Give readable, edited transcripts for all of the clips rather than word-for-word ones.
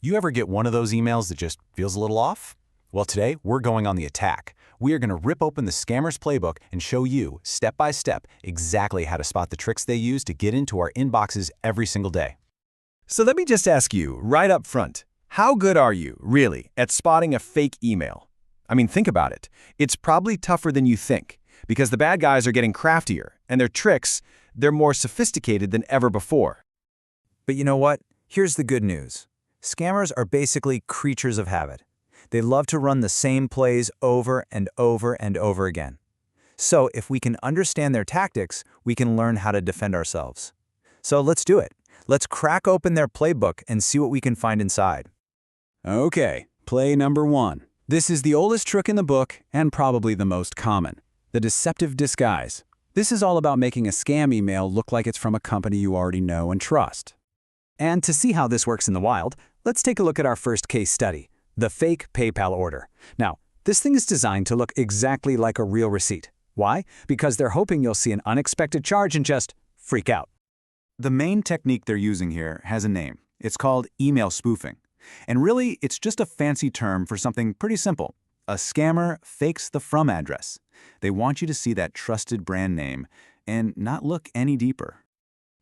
You ever get one of those emails that just feels a little off? Well, today we're going on the attack. We are going to rip open the scammer's playbook and show you, step by step, exactly how to spot the tricks they use to get into our inboxes every single day. So let me just ask you, right up front, how good are you, really, at spotting a fake email? I mean, think about it. It's probably tougher than you think, because the bad guys are getting craftier, and their tricks, they're more sophisticated than ever before. But you know what? Here's the good news. Scammers are basically creatures of habit. They love to run the same plays over and over and over again. So if we can understand their tactics, we can learn how to defend ourselves. So let's do it. Let's crack open their playbook and see what we can find inside. Okay, play number 1. This is the oldest trick in the book and probably the most common. The deceptive disguise. This is all about making a scam email look like it's from a company you already know and trust. And to see how this works in the wild, let's take a look at our first case study, the fake PayPal order. Now, this thing is designed to look exactly like a real receipt. Why? Because they're hoping you'll see an unexpected charge and just freak out. The main technique they're using here has a name. It's called email spoofing. And really, it's just a fancy term for something pretty simple. A scammer fakes the from address. They want you to see that trusted brand name and not look any deeper.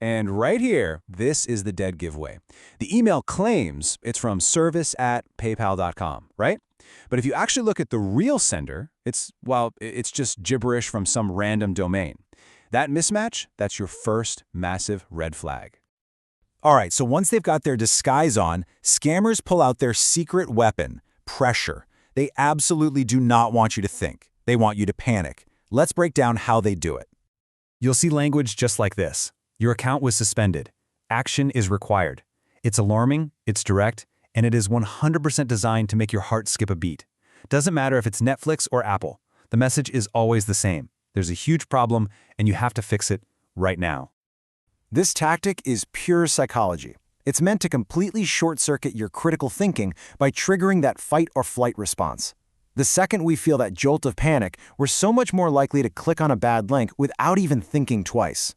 And right here, this is the dead giveaway. The email claims it's from service@paypal.com, right? But if you actually look at the real sender, it's just gibberish from some random domain. That mismatch, that's your first massive red flag. All right, so once they've got their disguise on, scammers pull out their secret weapon, pressure. They absolutely do not want you to think. They want you to panic. Let's break down how they do it. You'll see language just like this. Your account was suspended. Action is required. It's alarming, it's direct, and it is 100% designed to make your heart skip a beat. Doesn't matter if it's Netflix or Apple. The message is always the same. There's a huge problem, and you have to fix it right now. This tactic is pure psychology. It's meant to completely short-circuit your critical thinking by triggering that fight or flight response. The second we feel that jolt of panic, we're so much more likely to click on a bad link without even thinking twice.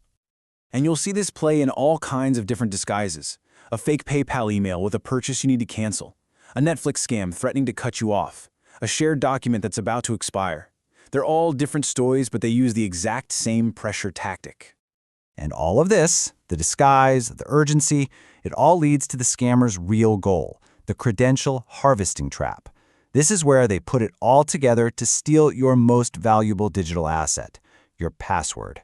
And you'll see this play in all kinds of different disguises. A fake PayPal email with a purchase you need to cancel. A Netflix scam threatening to cut you off. A shared document that's about to expire. They're all different stories, but they use the exact same pressure tactic. And all of this, the disguise, the urgency, it all leads to the scammer's real goal, the credential harvesting trap. This is where they put it all together to steal your most valuable digital asset, your password.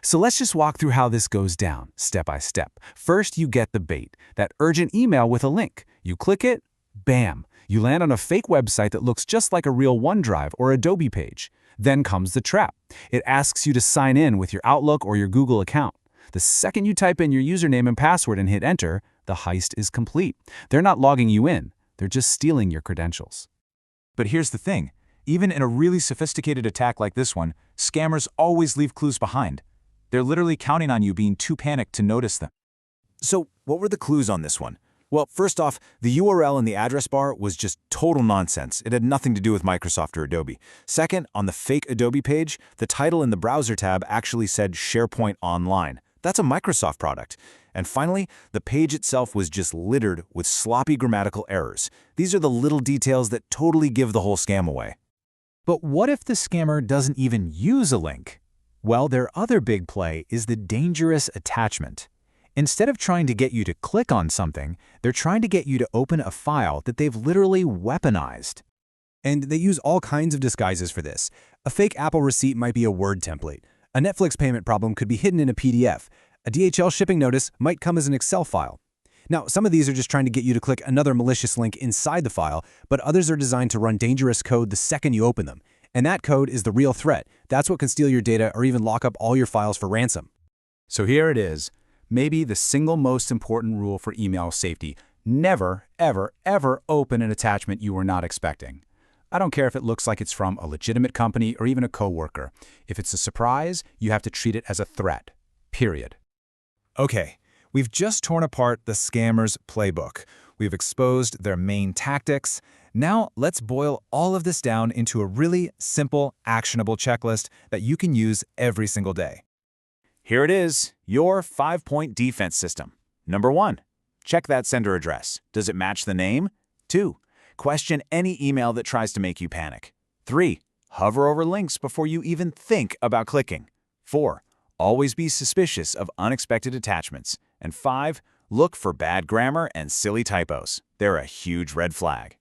So let's just walk through how this goes down, step by step. First, you get the bait, that urgent email with a link. You click it, bam, you land on a fake website that looks just like a real OneDrive or Adobe page. Then comes the trap. It asks you to sign in with your Outlook or your Google account. The second you type in your username and password and hit enter, the heist is complete. They're not logging you in, they're just stealing your credentials. But here's the thing. Even in a really sophisticated attack like this one, scammers always leave clues behind. They're literally counting on you being too panicked to notice them. So what were the clues on this one? Well, first off, the URL in the address bar was just total nonsense. It had nothing to do with Microsoft or Adobe. Second, on the fake Adobe page, the title in the browser tab actually said SharePoint Online. That's a Microsoft product. And finally, the page itself was just littered with sloppy grammatical errors. These are the little details that totally give the whole scam away. But what if the scammer doesn't even use a link? Well, their other big play is the dangerous attachment. Instead of trying to get you to click on something, they're trying to get you to open a file that they've literally weaponized. And they use all kinds of disguises for this. A fake Apple receipt might be a Word template. A Netflix payment problem could be hidden in a PDF. A DHL shipping notice might come as an Excel file. Now, some of these are just trying to get you to click another malicious link inside the file, but others are designed to run dangerous code the second you open them. And that code is the real threat. That's what can steal your data or even lock up all your files for ransom. So here it is. Maybe the single most important rule for email safety. Never, ever, ever open an attachment you were not expecting. I don't care if it looks like it's from a legitimate company or even a coworker. If it's a surprise, you have to treat it as a threat. Period. Okay, we've just torn apart the scammer's playbook. We've exposed their main tactics. Now let's boil all of this down into a really simple, actionable checklist that you can use every single day. Here it is, your 5-point defense system. Number 1, check that sender address. Does it match the name? 2. Question any email that tries to make you panic. 3. Hover over links before you even think about clicking. 4. Always be suspicious of unexpected attachments. And 5. Look for bad grammar and silly typos. They're a huge red flag.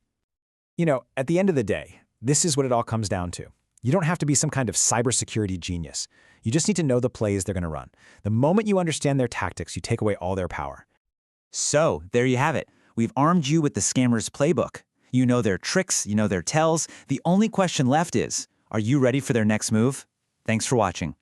At the end of the day, this is what it all comes down to. You don't have to be some kind of cybersecurity genius. You just need to know the plays they're going to run. The moment you understand their tactics, you take away all their power. So, there you have it. We've armed you with the scammer's playbook. You know their tricks, you know their tells. The only question left is, are you ready for their next move? Thanks for watching.